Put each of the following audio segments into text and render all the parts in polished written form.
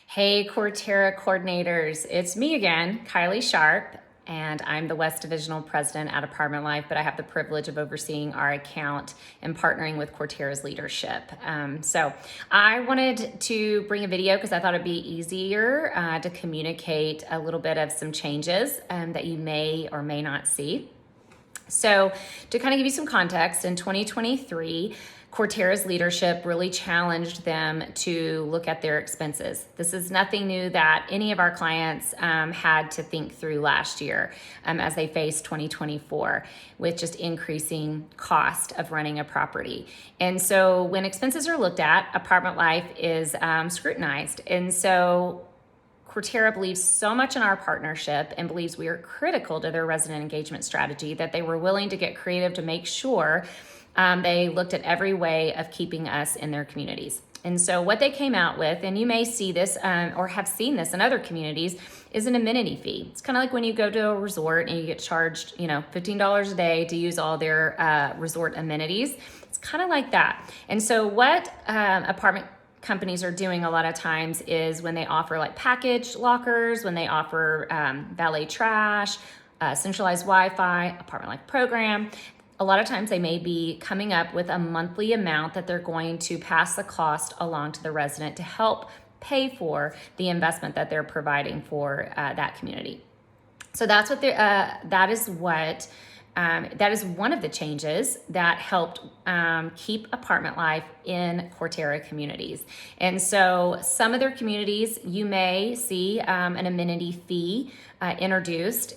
Hey, Quarrterra coordinators. It's me again, Kylie Sharp, and I'm the West Divisional President at Apartment Life, but I have the privilege of overseeing our account and partnering with Quarrterra's leadership. So I wanted to bring a video because I thought it'd be easier to communicate a little bit of some changes that you may or may not see. So to kind of give you some context, in 2023, Quarrterra's leadership really challenged them to look at their expenses. This is nothing new that any of our clients had to think through last year as they faced 2024 with just increasing cost of running a property. And so when expenses are looked at, Apartment Life is scrutinized. And so Quarrterra believes so much in our partnership and believes we are critical to their resident engagement strategy that they were willing to get creative to make sure they looked at every way of keeping us in their communities. And so what they came out with, and you may see this or have seen this in other communities, is an amenity fee. It's kind of like when you go to a resort and you get charged, $15 a day to use all their resort amenities. It's kind of like that. And so what apartment companies are doing a lot of times is when they offer like package lockers, when they offer valet trash, centralized Wi-Fi, Apartment Life program, a lot of times they may be coming up with a monthly amount that they're going to pass the cost along to the resident to help pay for the investment that they're providing for that community. So that's what that is one of the changes that helped keep Apartment Life in Quarrterra communities. And so some of their communities, you may see an amenity fee introduced,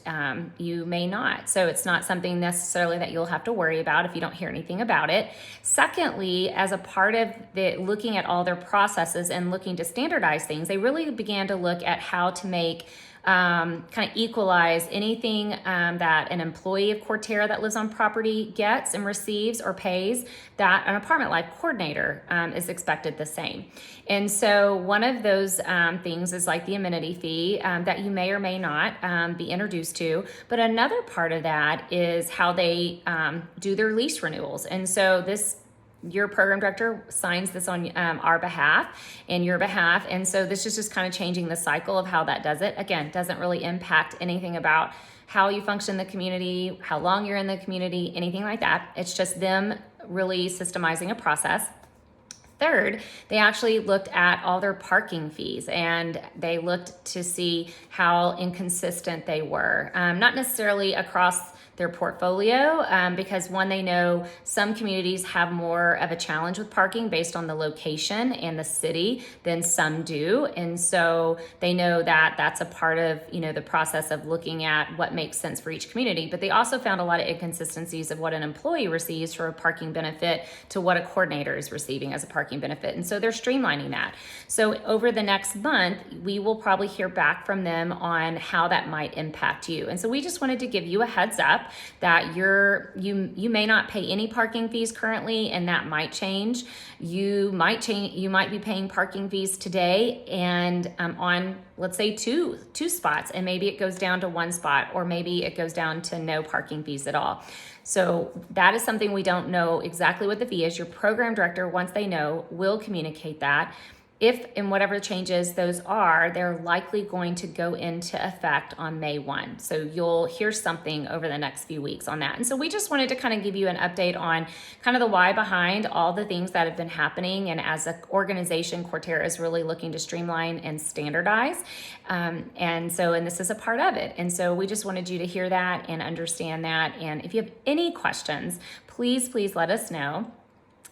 you may not. So it's not something necessarily that you'll have to worry about if you don't hear anything about it. Secondly, as a part of looking at all their processes and looking to standardize things, they really began to look at how to make kind of equalize anything that an employee of Quarrterra that lives on property gets and receives or pays, that an Apartment Life coordinator is expected the same. And so one of those things is like the amenity fee that you may or may not be introduced to. But another part of that is how they do their lease renewals. And so your program director signs this on our behalf and your behalf. And so this is just kind of changing the cycle of how that does it. Again, doesn't really impact anything about how you function in the community, how long you're in the community, anything like that. It's just them really systemizing a process. Third, they actually looked at all their parking fees and they looked to see how inconsistent they were. Not necessarily across their portfolio, because one, they know some communities have more of a challenge with parking based on the location and the city than some do. And so they know that that's a part of, the process of looking at what makes sense for each community. But they also found a lot of inconsistencies of what an employee receives for a parking benefit to what a coordinator is receiving as a parking benefit. And so they're streamlining that. So over the next month, we will probably hear back from them on how that might impact you. And so we just wanted to give you a heads up that you may not pay any parking fees currently, and that might change. You might be paying parking fees today and on, let's say, two spots, and maybe it goes down to one spot, or maybe it goes down to no parking fees at all. So that is something we don't know exactly what the fee is. Your program director, once they know, will communicate that. If and whatever changes those are, they're likely going to go into effect on May 1. So you'll hear something over the next few weeks on that. And so we just wanted to kind of give you an update on kind of the why behind all the things that have been happening. And as an organization, Quarrterra is really looking to streamline and standardize. And this is a part of it. And so we just wanted you to hear that and understand that. And if you have any questions, please let us know.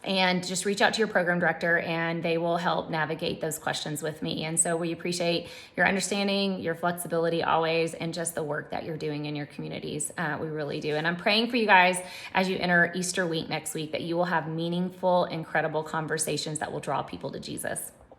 And just reach out to your program director and they will help navigate those questions with me. And so we appreciate your understanding, your flexibility always, and just the work that you're doing in your communities. We really do. And I'm praying for you guys as you enter Easter week next week that you will have meaningful, incredible conversations that will draw people to Jesus.